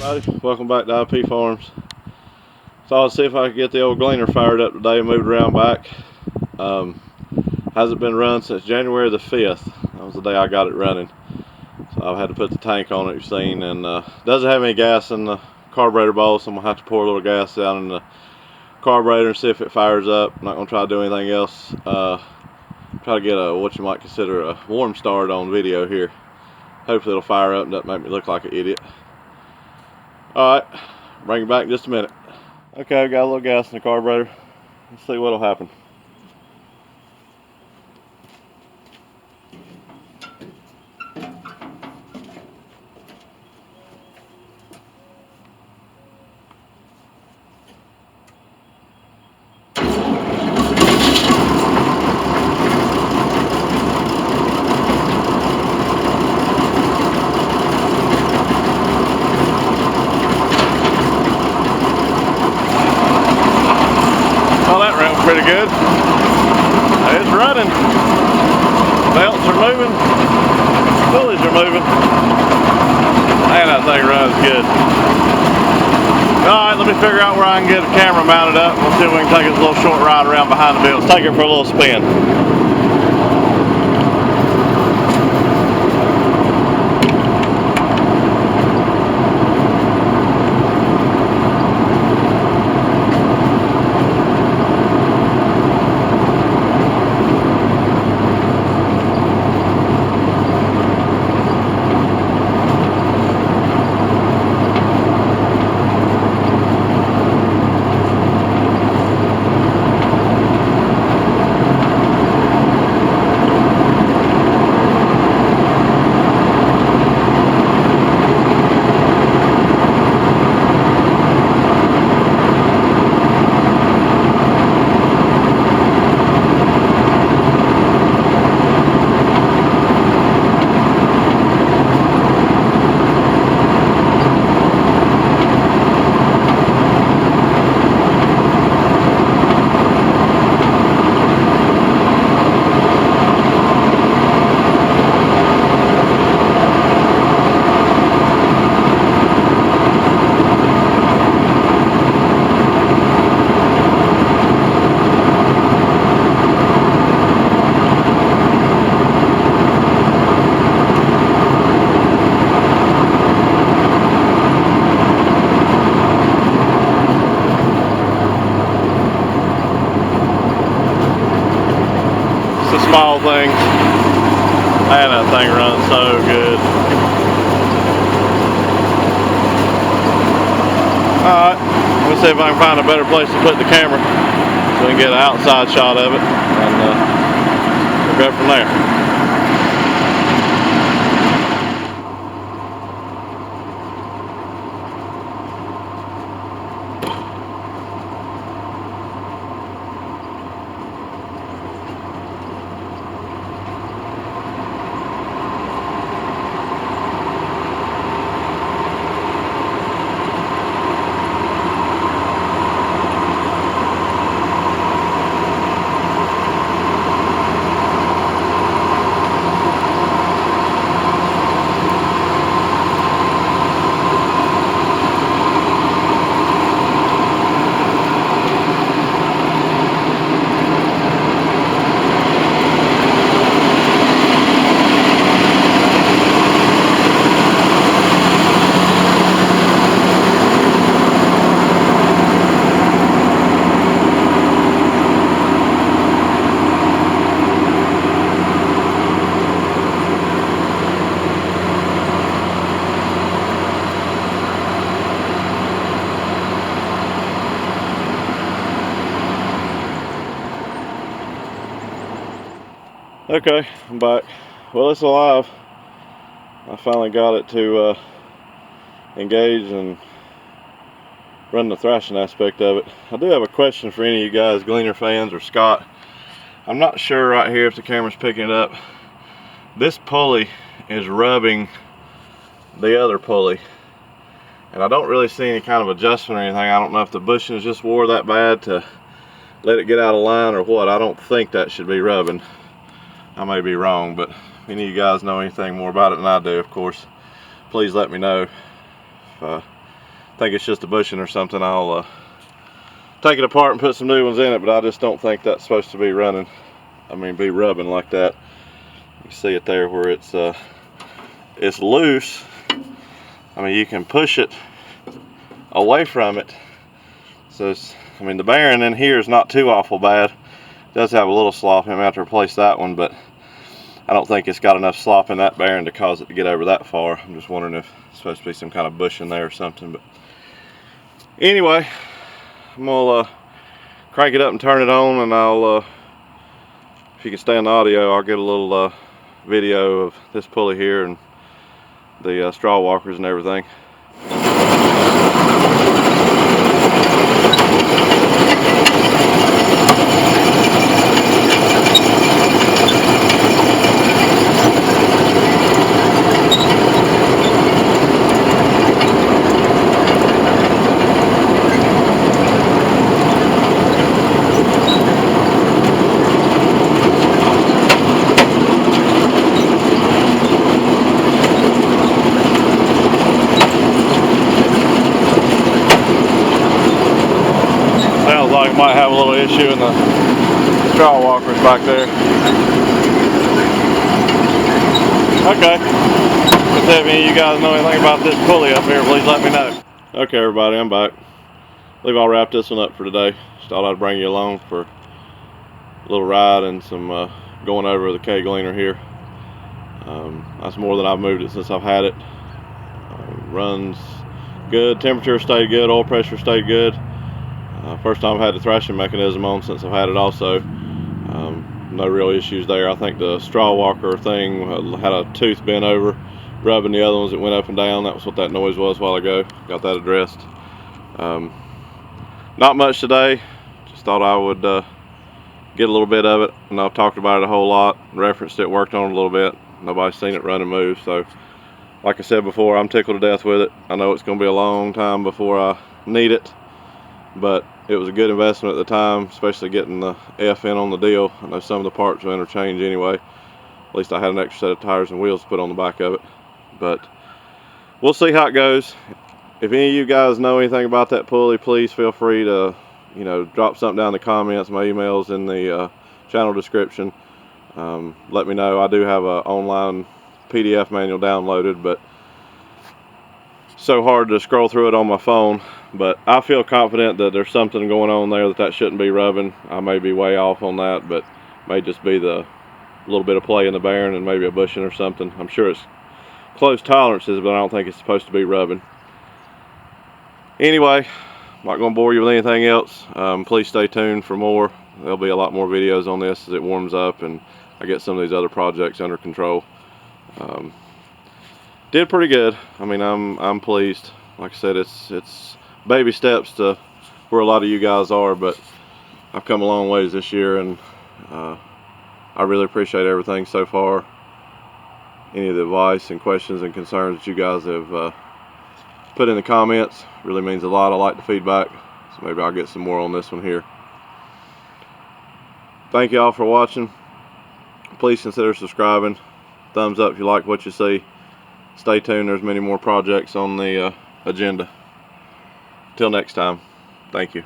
everybody, welcome back to IP Farms. Thought I'd see if I could get the old Gleaner fired up today and moved around back. Hasn't been run since January the 5th. That was the day I got it running. So I've had to put the tank on it, you've seen, and doesn't have any gas in the carburetor bowl, so I'm gonna have to pour a little gas down in the carburetor and see if it fires up. I'm not gonna try to do anything else. Try to get a what you might consider a warm start on video here. Hopefully it'll fire up and doesn't make me look like an idiot. Alright, bring it back in just a minute. Okay, got a little gas in the carburetor. Let's see what'll happen. Well, that ran pretty good. It's running. Belts are moving. Pulleys are moving. Man, that thing runs good. Alright, let me figure out where I can get the camera mounted up. We'll see if we can take a little short ride around behind the wheel. Let's take it for a little spin. Small thing. Man, that thing runs so good. Alright, let's see if I can find a better place to put the camera so we can get an outside shot of it, and we'll go from there. Okay, I'm back. Well, it's alive. I finally got it to engage and run the thrashing aspect of it. I do have a question for any of you guys, Gleaner fans or Scott. I'm not sure right here if the camera's picking it up. This pulley is rubbing the other pulley, and I don't really see any kind of adjustment or anything. I don't know if the bushings just wore that bad to let it get out of line or what. I don't think that should be rubbing. I may be wrong, but if any of you guys know anything more about it than I do, of course, please let me know. If think it's just a bushing or something, I'll take it apart and put some new ones in it, but I just don't think that's supposed to be running. I mean, be rubbing like that. You see it there where it's loose. I mean, you can push it away from it. So it's, I mean, the bearing in here is not too awful bad. It does have a little slop. I'm gonna have to replace that one, but I don't think it's got enough slop in that bearing to cause it to get over that far. I'm just wondering if it's supposed to be some kind of bushing there or something. But anyway, I'm gonna crank it up and turn it on, and I'll, if you can stay on the audio, I'll get a little video of this pulley here and the straw walkers and everything. Sounds like it might have a little issue in the straw walkers back there. Okay. If any of you guys know anything about this pulley up here, please let me know. Okay, everybody, I'm back. I believe I'll wrap this one up for today. Just thought I'd bring you along for a little ride and some going over the Gleaner here. That's more than I've moved it since I've had it. Runs good, temperature stayed good, oil pressure stayed good. First time I've had the thrashing mechanism on since I've had it also. No real issues there. I think the straw walker thing had a tooth bent over, rubbing the other ones that went up and down. That was what that noise was a while ago. Got that addressed. Not much today. Just thought I would get a little bit of it, and I've talked about it a whole lot, referenced it, worked on it a little bit. Nobody's seen it run and move, so like I said before, I'm tickled to death with it. I know it's going to be a long time before I need it, but it was a good investment at the time, especially getting the F in on the deal. I know some of the parts will interchange anyway. At least I had an extra set of tires and wheels put on the back of it, but we'll see how it goes. If any of you guys know anything about that pulley, please feel free to, you know, drop something down in the comments. My email's in the channel description. Let me know. I do have an online PDF manual downloaded, but so hard to scroll through it on my phone. But I feel confident that there's something going on there that shouldn't be rubbing. I may be way off on that, but may just be the little bit of play in the bearing and maybe a bushing or something. I'm sure it's close tolerances, but I don't think it's supposed to be rubbing. Anyway, I'm not going to bore you with anything else. Please stay tuned for more. There'll be a lot more videos on this as it warms up and I get some of these other projects under control. Did pretty good. I mean, I'm pleased. Like I said, it's baby steps to where a lot of you guys are, but I've come a long ways this year, and I really appreciate everything so far. Any of the advice and questions and concerns that you guys have put in the comments really means a lot. I like the feedback, so maybe I'll get some more on this one here. Thank you all for watching. Please consider subscribing. Thumbs up if you like what you see. Stay tuned, there's many more projects on the agenda. Till next time, thank you.